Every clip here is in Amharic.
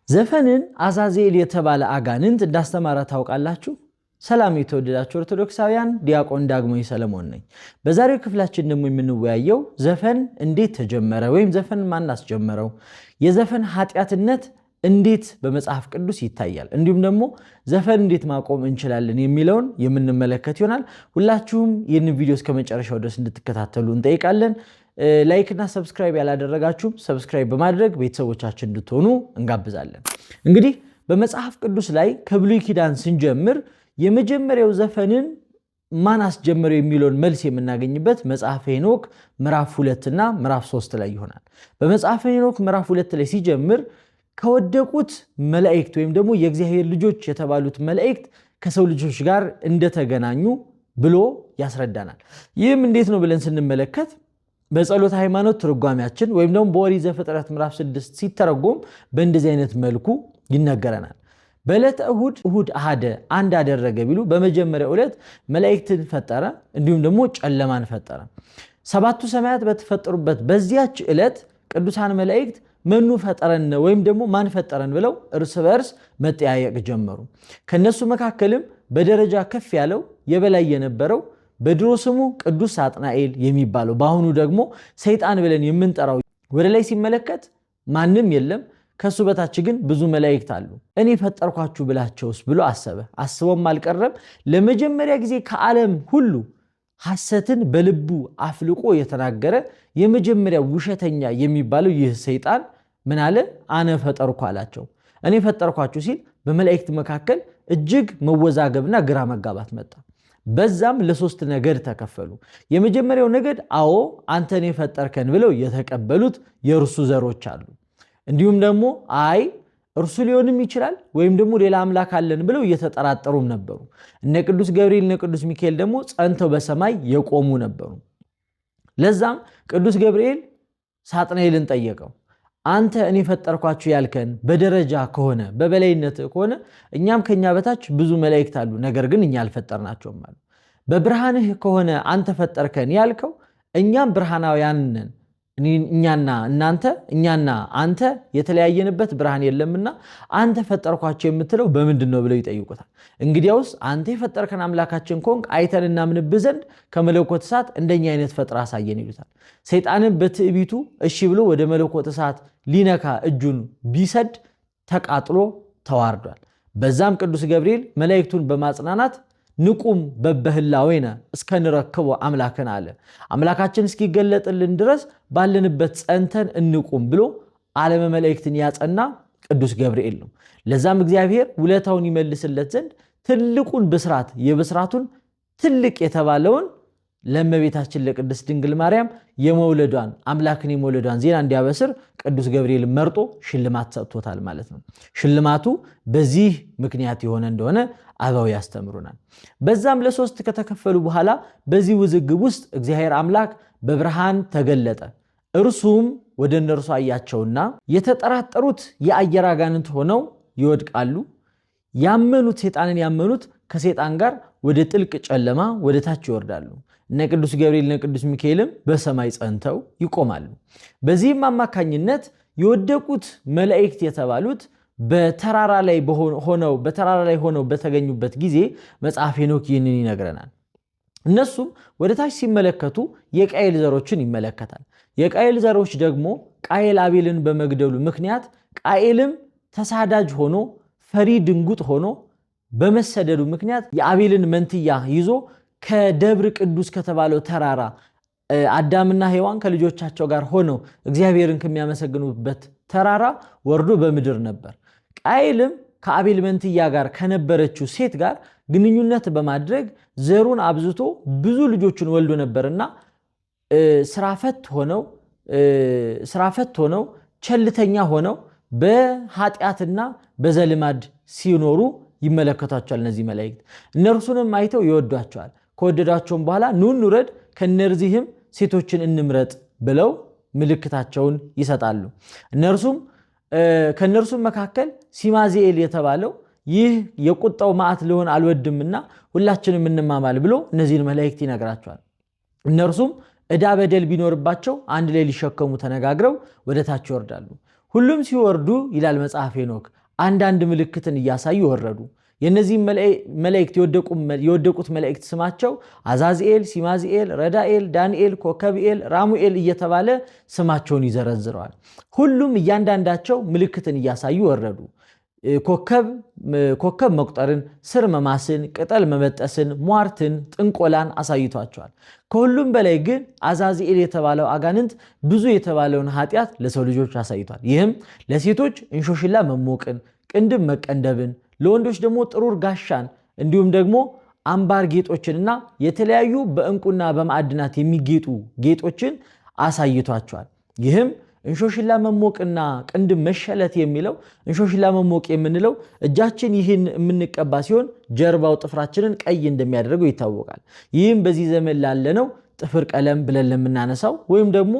ዘፈንን አዛዜል የተባለ አጋንንት እንዳስተማረ ታውቃላችሁ? ሰላም የተወደዳችሁ ኦርቶዶክሳውያን፣ ዲያቆን ዳግማዊ ሰለሞን ነኝ። በዛሬው ክፍላችን ደግሞ የምንወያየው ዘፈን እንዴት ተጀመረ ወይም ዘፈን ማን አስጀመረው፣ የዘፈን ኃጢአትነት እንዴት በመጽሐፍ ቅዱስ ይታያል፣ እንዲሁም ደግሞ ዘፈን እንዴት ማቆም እንችላለን የሚለውን የምንመለከት ይሆናል። ሁላችሁም ይህንን ቪዲዮ እስከ መጨረሻው ድረስ እንድትከታተሉ እንጠይቃለን። ላይክ እና ሰብስክራይብ ያላደረጋችሁም ሰብስክራይብ በማድረግ ቤተሰቦቻችን እንድትሆኑ እንጋብዛለን። እንግዲህ በመጽሐፍ ቅዱስ ላይ ከብሉይ ኪዳን ስንጀምር የመጀመሪያው ዘፈንን ማን አስጀመረው የሚለውን መልስ የምናገኝበት መጽሐፈ ሄኖክ ምዕራፍ 2 እና ምዕራፍ 3 ላይ ይሆናል። በመጽሐፈ ሄኖክ ምዕራፍ 2 ላይ ሲጀምር ከወደቁት መላእክት ወይም ደግሞ የእግዚአብሔር ልጆች የተባሉት መላእክት ከሰው ልጆች ጋር እንደተገናኙ ብሎ ያስረዳናል። ይህም እንዴት ነው ብለን ስንመለከት በጸሎት ሃይማኖት ትርጓሜያችን ወይም ደግሞ በኦሪት ዘፍጥረት ምዕራፍ 6 ሲተረጎም በእንደዚህ አይነት መልኩ ይነገረናል። በዕለተ እሁድ አሃደ አንድ አደረገ ቢሉ በመጀመሪያው ዕለት መላእክትን ፈጠረ፣ እንዲሁም ደግሞ ጨለማን ፈጠረ። ሰባቱ ሰማያት በተፈጠሩበት በዚያች ዕለት ቅዱሳን መላእክት መኑ ፈጠረን ወይም ደግሞ ማን ፈጠረን ብለው እርስ በርስ መጠያየቅ ጀመሩ። ከነሱ መካከልም በደረጃ ከፍ ያለው የበላይ የነበረው በድሮ ስሙ ቅዱስ ሳጥናኤል የሚባለው በአሁኑ ደግሞ ሰይጣን ብለን የምንጠራው ወደ ላይ ሲመለከት ማንም የለም፣ ከሱ በታች ግን ብዙ መላእክት አሉ። እኔ ፈጠርኳችሁ ብላቸውስ ብሎ አሰበ። አስቦም አልቀረም። ለመጀመሪያ ጊዜ ከዓለም ሁሉ ሐሰትን በልቡ አፍልቆ የተናገረ የመጀመሪያ ውሸተኛ የሚባለው ይህ ሰይጣን ምን አለ? አነ ፈጠርኩ አላቸው። እኔ ፈጠርኳችሁ ሲል በመላእክት መካከል እጅግ መወዛገብና ግራ መጋባት መጣ። በዛም ለሶስት ነገድ ተከፈሉ። የመጀመሪያው ነገድ አዎ አንተን የፈጠርከን ብለው የተቀበሉት የእርሱ ዘሮች አሉ። እንዲሁም ደግሞ አይ እርሱ ሊሆንም ይችላል ወይም ደግሞ ሌላ አምላክ አለን ብለው እየተጠራጠሩም ነበሩ። እነ ቅዱስ ገብርኤል እነ ቅዱስ ሚካኤል ደግሞ ጸንተው በሰማይ የቆሙ ነበሩ። ለዛም ቅዱስ ገብርኤል ሳጥናኤልን ጠየቀው። አንተ እኔ ፈጠርኳችሁ ያልከን በደረጃ ከሆነ በበላይነት ከሆነ እኛም ከኛ በታች ብዙ መላእክት አሉ፣ ነገር ግን እኛ አልፈጠርናቸውም አሉ። በብርሃንህ ከሆነ አንተ ፈጠርከን ያልከው እኛም ብርሃናውያን ነን፣ እኛና አንተ የተለያየንበት ብርሃን የለምና አንተ ፈጠርኳቸው የምትለው በምንድን ነው ብለው ይጠይቁታል። እንግዲያውስ አንተ የፈጠርከን አምላካችን ከሆንክ አይተን እናምንብህ ዘንድ ከመለኮት እሳት እንደኛ አይነት ፈጥራ አሳየን ይሉታል። ሰይጣንን በትዕቢቱ እሺ ብሎ ወደ መለኮት እሳት ሊነካ እጁን ቢሰድ ተቃጥሎ ተዋርዷል። በዛም ቅዱስ ገብርኤል መላእክቱን በማጽናናት ንቁም በበህላዌነ እስከንረክቦ አምላክን አለ። አምላካችን እስኪገለጥልን ድረስ ባለንበት ጸንተን እንቁም ብሎ ዓለመ መላእክትን ያጸና ቅዱስ ገብርኤል ነው። ለዛም እግዚአብሔር ውለታውን ይመልስለት ዘንድ ትልቁን ብስራት የብስራቱን ትልቅ የተባለውን ለእመቤታችን ለቅድስት ድንግል ማርያም የመውለዷን አምላክን የመውለዷን ዜና እንዲያበስር ቅዱስ ገብርኤል መርጦ ሽልማት ሰጥቶታል ማለት ነው። ሽልማቱ በዚህ ምክንያት የሆነ እንደሆነ አበው ያስተምሩናል። በዛም ለሶስት ከተከፈሉ በኋላ በዚህ ውዝግብ ውስጥ እግዚአብሔር አምላክ በብርሃን ተገለጠ። እርሱም ወደ እነርሱ አያቸውና የተጠራጠሩት የአየር አጋንንት ሆነው ይወድቃሉ። ያመኑት ሰይጣንን ያመኑት ከሰይጣን ጋር ወደ ጥልቅ ጨለማ ወደ ታች ይወርዳሉ። እነ ቅዱስ ገብርኤል እነ ቅዱስ ሚካኤልም በሰማይ ጸንተው ይቆማሉ። በዚህም አማካኝነት የወደቁት መላእክት የተባሉት በተራራ ላይ ሆነው በተገኙበት ጊዜ መጽሐፈ ሄኖክ ይህንን ይነግረናል። እነሱም ወደ ታች ሲመለከቱ የቃየል ዘሮችን ይመለከታል። የቃየል ዘሮች ደግሞ ቃየል አቤልን በመግደሉ ምክንያት ቃየልም ተሳዳጅ ሆኖ ፈሪ ድንጉጥ ሆኖ በመሰደዱ ምክንያት የአቤልን መንትያ ይዞ ከደብር ቅዱስ ከተባለው ተራራ አዳምና ሔዋን ከልጆቻቸው ጋር ሆነው እግዚአብሔርን ከሚያመሰግኑበት ተራራ ወርዶ በምድር ነበር። ቃየልም ከአቤል መንትያ ጋር ከነበረችው ሴት ጋር ግንኙነት በማድረግ ዘሩን አብዝቶ ብዙ ልጆችን ወልዶ ነበርና ስራፈት ሆነው ቸልተኛ ሆነው በኃጢአትና በዘልማድ ሲኖሩ ይመለከቷቸዋል። እነዚህ መላእክት እነርሱንም አይተው ይወዷቸዋል። ከወደዷቸውም በኋላ ኑ እንውረድ ከነርዚህም ሴቶችን እንምረጥ ብለው ምልክታቸውን ይሰጣሉ። ከነርሱም መካከል ሲማዚኤል የተባለው ይህ የቁጣው መዓት ሊሆን አልወድምና ሁላችንም እንማማል ብሎ እነዚህን መላእክት ይነግራቸዋል። እነርሱም ዕዳ በደል ቢኖርባቸው አንድ ላይ ሊሸከሙ ተነጋግረው ወደ ታች ይወርዳሉ። ሁሉም ሲወርዱ ይላል መጽሐፈ ሄኖክ አንዳንድ ምልክትን እያሳዩ ወረዱ። የነዚህ መላእክት የወደቁት መላእክት ስማቸው አዛዚኤል፣ ሲማዚኤል፣ ረዳኤል፣ ዳንኤል፣ ኮከብኤል፣ ራሙኤል እየተባለ ስማቸውን ይዘረዝረዋል። ሁሉም እያንዳንዳቸው ምልክትን እያሳዩ ወረዱ። ኮከብ መቁጠርን፣ ስር መማስን፣ ቅጠል መበጠስን፣ ሟርትን፣ ጥንቆላን አሳይቷቸዋል። ከሁሉም በላይ ግን አዛዚኤል የተባለው አጋንንት ብዙ የተባለውን ኃጢአት ለሰው ልጆች አሳይቷል። ይህም ለሴቶች እንሾሽላ መሞቅን፣ ቅንድብ መቀንደብን፣ ለወንዶች ደግሞ ጥሩር ጋሻን እንዲሁም ደግሞ አምባር ጌጦችንና የተለያዩ በእንቁና በማዕድናት የሚጌጡ ጌጦችን አሳይቷቸዋል። ይህም እንሾሽላ መሞቅና ቅንድብ መሸለት የሚለው እንሾሽላ መሞቅ የምንለው እጃችን ይህን የምንቀባ ሲሆን ጀርባው ጥፍራችንን ቀይ እንደሚያደርገው ይታወቃል። ይህም በዚህ ዘመን ላለነው ጥፍር ቀለም ብለን ለምናነሳው ወይም ደግሞ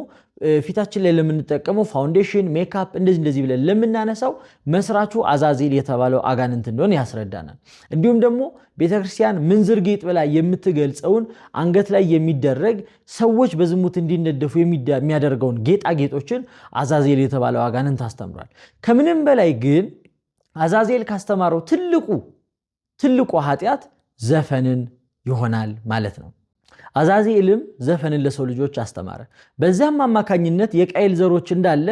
ፊታችን ላይ ለምንጠቀመው ፋውንዴሽን፣ ሜካፕ እንደዚህ ብለን ለምናነሳው መስራቹ አዛዚኤል የተባለው አጋንንት እንደሆነ ያስረዳናል። እንዲሁም ደግሞ ቤተክርስቲያን ምንዝር ጌጥ ብላ የምትገልጸውን አንገት ላይ የሚደረግ ሰዎች በዝሙት እንዲነደፉ የሚያደርገውን ጌጣጌጦችን አዛዚኤል የተባለው አጋንንት አስተምሯል። ከምንም በላይ ግን አዛዚኤል ካስተማረው ትልቁ ኃጢአት ዘፈንን ይሆናል ማለት ነው። አዛዚኤልም ዘፈንን ለሰው ልጆች አስተማረ። በዚያም አማካኝነት የቃየል ዘሮች እንዳለ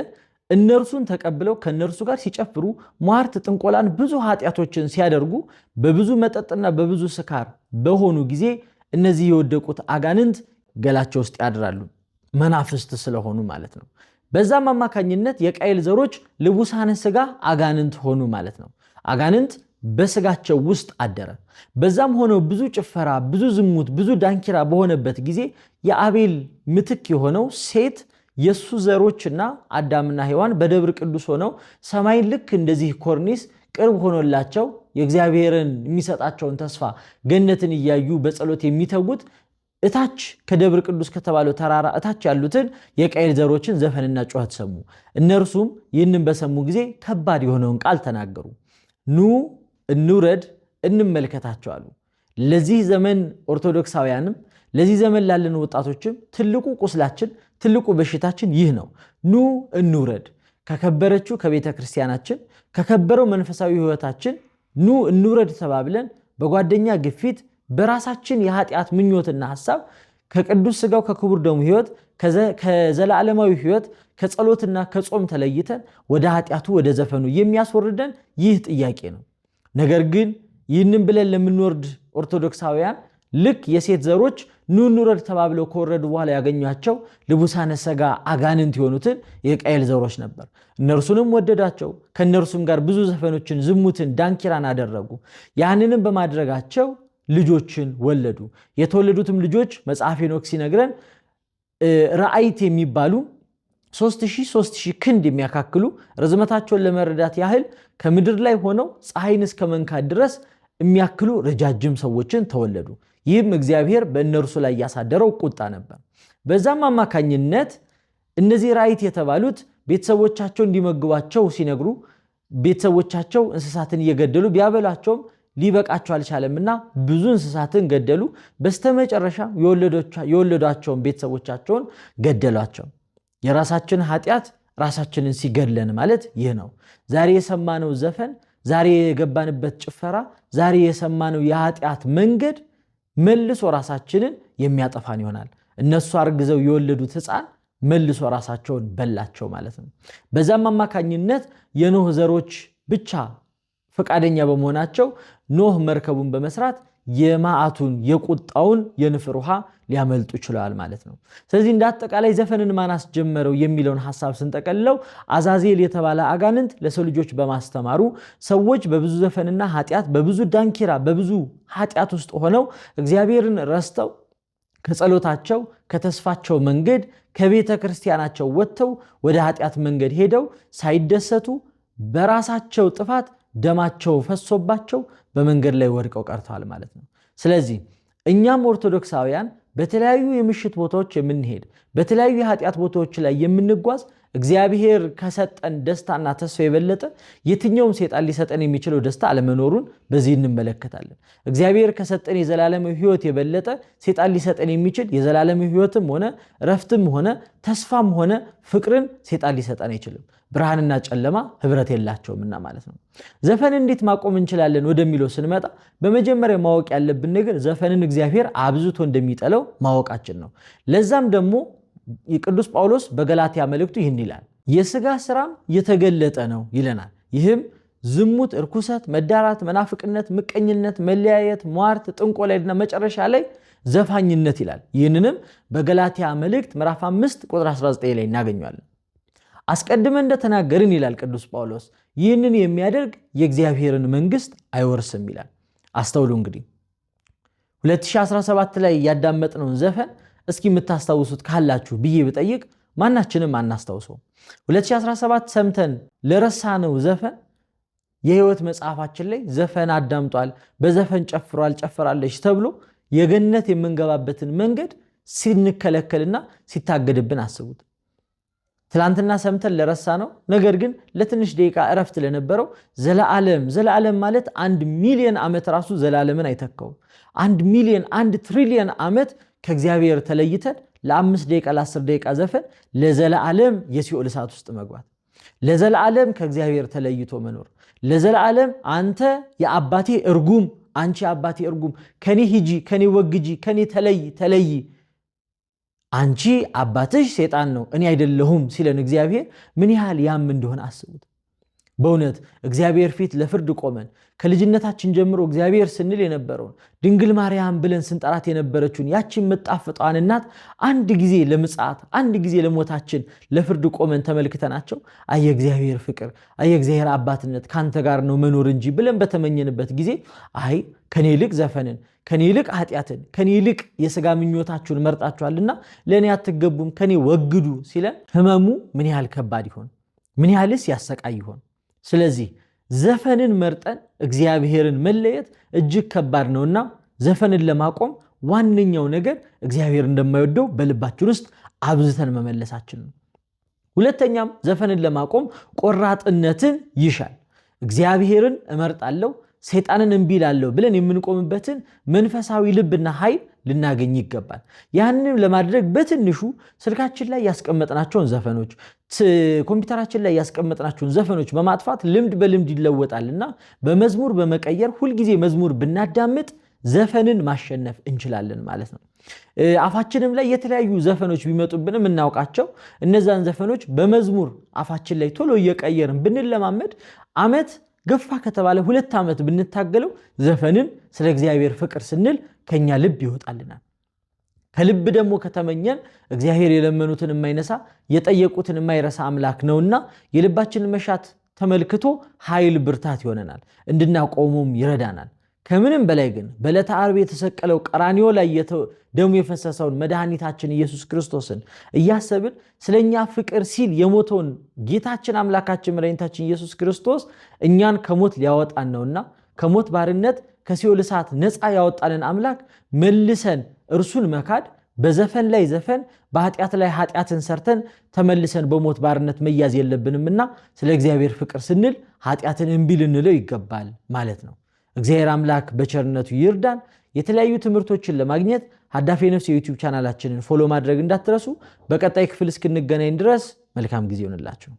እነርሱን ተቀብለው ከነርሱ ጋር ሲጨፍሩ ሟርት፣ ጥንቆላን፣ ብዙ ኃጢአቶችን ሲያደርጉ በብዙ መጠጥና በብዙ ስካር በሆኑ ጊዜ እነዚህ የወደቁት አጋንንት ገላቸው ውስጥ ያድራሉ፣ መናፍስት ስለሆኑ ማለት ነው። በዛም አማካኝነት የቃየል ዘሮች ልቡሳነ ስጋ አጋንንት ሆኑ ማለት ነው። አጋንንት በስጋቸው ውስጥ አደረ። በዛም ሆነው ብዙ ጭፈራ፣ ብዙ ዝሙት፣ ብዙ ዳንኪራ በሆነበት ጊዜ የአቤል ምትክ የሆነው ሴት የሱ ዘሮችና አዳምና ሔዋን በደብረ ቅዱስ ሆነው ሰማይን ልክ እንደዚህ ኮርኒስ ቅርብ ሆኖላቸው የእግዚአብሔርን የሚሰጣቸውን ተስፋ ገነትን እያዩ በጸሎት የሚተጉት እታች ከደብረ ቅዱስ ከተባለው ተራራ እታች ያሉትን የቃየል ዘሮችን ዘፈንና ጩኸት ሰሙ። እነርሱም ይህንን በሰሙ ጊዜ ከባድ የሆነውን ቃል ተናገሩ። ኑ እንውረድ እንመልከታቸው አሉ። ለዚህ ዘመን ኦርቶዶክሳውያንም ለዚህ ዘመን ላለን ወጣቶችም ትልቁ ቁስላችን ትልቁ በሽታችን ይህ ነው። ኑ እንውረድ፣ ከከበረችው ከቤተ ክርስቲያናችን ከከበረው መንፈሳዊ ሕይወታችን ኑ እንውረድ ተባብለን በጓደኛ ግፊት በራሳችን የኃጢአት ምኞትና ሐሳብ ከቅዱስ ሥጋው ከክቡር ደሙ ሕይወት ከዘላለማዊ ሕይወት ከጸሎትና ከጾም ተለይተን ወደ ኃጢአቱ ወደ ዘፈኑ የሚያስወርደን ይህ ጥያቄ ነው። ነገር ግን ይህንን ብለን ለምንወርድ ኦርቶዶክሳውያን ልክ የሴት ዘሮች ኑ እንውረድ ተባብለው ከወረዱ በኋላ ያገኟቸው ልቡሳነ ሥጋ አጋንንት የሆኑትን የቃየል ዘሮች ነበር። እነርሱንም ወደዳቸው። ከእነርሱም ጋር ብዙ ዘፈኖችን፣ ዝሙትን፣ ዳንኪራን አደረጉ። ያንንም በማድረጋቸው ልጆችን ወለዱ። የተወለዱትም ልጆች መጽሐፈ ሄኖክ ሲነግረን ራእይት የሚባሉ 3000 ክንድ የሚያካክሉ ርዝመታቸውን ለመረዳት ያህል ከምድር ላይ ሆነው ፀሐይን እስከ መንካት ድረስ የሚያክሉ ረጃጅም ሰዎችን ተወለዱ። ይህም እግዚአብሔር በእነርሱ ላይ ያሳደረው ቁጣ ነበር። በዛም አማካኝነት እነዚህ ራእይት የተባሉት ቤተሰቦቻቸው እንዲመግቧቸው ሲነግሩ ቤተሰቦቻቸው እንስሳትን እየገደሉ ቢያበላቸውም ሊበቃቸው አልቻለምና ብዙ እንስሳትን ገደሉ። በስተመጨረሻ የወለዷቸውን ቤተሰቦቻቸውን ገደሏቸው። የራሳችን ኃጢአት ራሳችንን ሲገድለን ማለት ይህ ነው። ዛሬ የሰማነው ዘፈን፣ ዛሬ የገባንበት ጭፈራ፣ ዛሬ የሰማነው የኃጢአት መንገድ መልሶ ራሳችንን የሚያጠፋን ይሆናል። እነሱ አርግዘው የወለዱት ሕፃን መልሶ ራሳቸውን በላቸው ማለት ነው። በዛም አማካኝነት የኖህ ዘሮች ብቻ ፈቃደኛ በመሆናቸው ኖህ መርከቡን በመስራት የማዕቱን የቁጣውን የንፍር ውሃ ሊያመልጡ ይችላል ማለት ነው። ስለዚህ እንደ አጠቃላይ ዘፈንን ማን አስጀመረው የሚለውን ሐሳብ ስንጠቀልለው አዛዚኤል የተባለ አጋንንት ለሰው ልጆች በማስተማሩ ሰዎች በብዙ ዘፈንና ኃጢአት፣ በብዙ ዳንኪራ፣ በብዙ ኃጢአት ውስጥ ሆነው እግዚአብሔርን ረስተው ከጸሎታቸው ከተስፋቸው መንገድ ከቤተ ክርስቲያናቸው ወጥተው ወደ ኃጢአት መንገድ ሄደው ሳይደሰቱ በራሳቸው ጥፋት ደማቸው ፈሶባቸው በመንገድ ላይ ወድቀው ቀርተዋል ማለት ነው። ስለዚህ እኛም ኦርቶዶክሳውያን በተለያዩ የምሽት ቦታዎች የምንሄድ በተለያዩ የኃጢአት ቦታዎች ላይ የምንጓዝ እግዚአብሔር ከሰጠን ደስታና ተስፋ የበለጠ የትኛውም ሰይጣን ሊሰጠን የሚችለው ደስታ አለመኖሩን በዚህ እንመለከታለን። እግዚአብሔር ከሰጠን የዘላለም ሕይወት የበለጠ ሰይጣን ሊሰጠን የሚችል የዘላለም ሕይወትም ሆነ ረፍትም ሆነ ተስፋም ሆነ ፍቅርን ሰይጣን ሊሰጠን አይችልም። ብርሃንና ጨለማ ህብረት የላቸውምና ማለት ነው። ዘፈን እንዴት ማቆም እንችላለን ወደሚለው ስንመጣ በመጀመሪያ ማወቅ ያለብን ነገር ዘፈንን እግዚአብሔር አብዝቶ እንደሚጠላው ማወቃችን ነው። ለዛም ደግሞ የቅዱስ ጳውሎስ በገላትያ መልእክቱ ይህን ይላል፣ የሥጋ ሥራም የተገለጠ ነው ይለናል። ይህም ዝሙት፣ እርኩሰት፣ መዳራት፣ መናፍቅነት፣ ምቀኝነት፣ መለያየት፣ ሟርት፣ ጥንቆላና መጨረሻ ላይ ዘፋኝነት ይላል። ይህንንም በገላትያ መልእክት ምዕራፍ 5 ቁጥር 19 ላይ እናገኘዋለን። አስቀድመን እንደተናገርን ይላል ቅዱስ ጳውሎስ ይህንን የሚያደርግ የእግዚአብሔርን መንግስት አይወርስም ይላል። አስተውሉ እንግዲህ 2017 ላይ ያዳመጥነውን ዘፈን እስኪ የምታስታውሱት ካላችሁ ብዬ ብጠይቅ ማናችንም አናስታውሰው። 2017 ሰምተን ለረሳነው ዘፈን የህይወት መጽሐፋችን ላይ ዘፈን አዳምጧል፣ በዘፈን ጨፍሯል፣ ጨፍራለች ተብሎ የገነት የምንገባበትን መንገድ ሲንከለከልና ሲታገድብን አስቡት። ትላንትና ሰምተን ለረሳነው ነገር ግን ለትንሽ ደቂቃ እረፍት ለነበረው ዘላለም ማለት 1 ሚሊዮን ዓመት ራሱ ዘላለምን አይተካውም። 1 ሚሊዮን 1 ትሪሊዮን ዓመት ከእግዚአብሔር ተለይተን ለ5 ደቂቃ ለ10 ደቂቃ ዘፈን ለዘላለም የሲኦል እሳት ውስጥ መግባት፣ ለዘላለም ከእግዚአብሔር ተለይቶ መኖር፣ ለዘላለም አንተ የአባቴ እርጉም፣ አንቺ የአባቴ እርጉም፣ ከኔ ሂጂ፣ ከኔ ወግጂ፣ ከኔ ተለይ፣ አንቺ አባትሽ ሰይጣን ነው እኔ አይደለሁም ሲለን እግዚአብሔር ምን ያህል ያም እንደሆነ አስቡት። በእውነት እግዚአብሔር ፊት ለፍርድ ቆመን ከልጅነታችን ጀምሮ እግዚአብሔር ስንል የነበረውን ድንግል ማርያም ብለን ስንጠራት የነበረችውን ያችን መጣፍጧን እናት አንድ ጊዜ ለምጽአት አንድ ጊዜ ለሞታችን ለፍርድ ቆመን ተመልክተናቸው አየ እግዚአብሔር ፍቅር አየ እግዚአብሔር አባትነት ካንተ ጋር ነው መኖር እንጂ ብለን በተመኘንበት ጊዜ አይ ከኔ ይልቅ ዘፈንን ከኔ ይልቅ ኃጢአትን ከኔ ይልቅ የሥጋ ምኞታችሁን መርጣችኋልና ለኔ አትገቡም ከኔ ወግዱ ሲለን ህመሙ ምን ያህል ከባድ ይሆን? ምን ያህልስ ያሰቃይ ይሆን? ስለዚህ ዘፈንን መርጠን እግዚአብሔርን መለየት እጅግ ከባድ ነውና ዘፈንን ለማቆም ዋነኛው ነገር እግዚአብሔር እንደማይወደው በልባችን ውስጥ አብዝተን መመለሳችን ነው። ሁለተኛም ዘፈንን ለማቆም ቆራጥነትን ይሻል። እግዚአብሔርን እመርጣለሁ ሰይጣንን እምቢ እላለሁ ብለን የምንቆምበትን መንፈሳዊ ልብና ኃይል ልናገኝ ይገባል። ያንንም ለማድረግ በትንሹ ስልካችን ላይ ያስቀመጥናቸውን ዘፈኖች ኮምፒውተራችን ላይ ያስቀመጥናቸውን ዘፈኖች በማጥፋት ልምድ በልምድ ይለወጣልና በመዝሙር በመቀየር ሁልጊዜ መዝሙር ብናዳምጥ ዘፈንን ማሸነፍ እንችላለን ማለት ነው። አፋችንም ላይ የተለያዩ ዘፈኖች ቢመጡብንም እናውቃቸው እነዛን ዘፈኖች በመዝሙር አፋችን ላይ ቶሎ እየቀየርን ብንለማመድ ዓመት ገፋ ከተባለ 2 ዓመት ብንታገለው ዘፈንን ስለ እግዚአብሔር ፍቅር ስንል ከኛ ልብ ይወጣልናል። ከልብ ደግሞ ከተመኘን እግዚአብሔር የለመኑትን የማይነሳ የጠየቁትን የማይረሳ አምላክ ነውና የልባችንን መሻት ተመልክቶ ኃይል ብርታት ይሆነናል፣ እንድናቆሙም ይረዳናል። ከምንም በላይ ግን በዕለተ ዓርብ የተሰቀለው ቀራንዮ ላይ ደሙ የፈሰሰውን መድኃኒታችን ኢየሱስ ክርስቶስን እያሰብን ስለኛ ፍቅር ሲል የሞተውን ጌታችን አምላካችን መድኃኒታችን ኢየሱስ ክርስቶስ እኛን ከሞት ሊያወጣን ነውና ከሞት ባርነት ከሲኦል እሳት ነፃ ያወጣንን አምላክ መልሰን እርሱን መካድ በዘፈን ላይ ዘፈን በኃጢአት ላይ ኃጢአትን ሰርተን ተመልሰን በሞት ባርነት መያዝ የለብንምና ስለ እግዚአብሔር ፍቅር ስንል ኃጢአትን እምቢ ልንለው ይገባል ማለት ነው። እግዚአብሔር አምላክ በቸርነቱ ይርዳን። የተለያዩ ትምህርቶችን ለማግኘት ሀዳፌ ነፍስ የዩቲዩብ ቻናላችንን ፎሎ ማድረግ እንዳትረሱ። በቀጣይ ክፍል እስክንገናኝ ድረስ መልካም ጊዜ ይሁንላችሁ።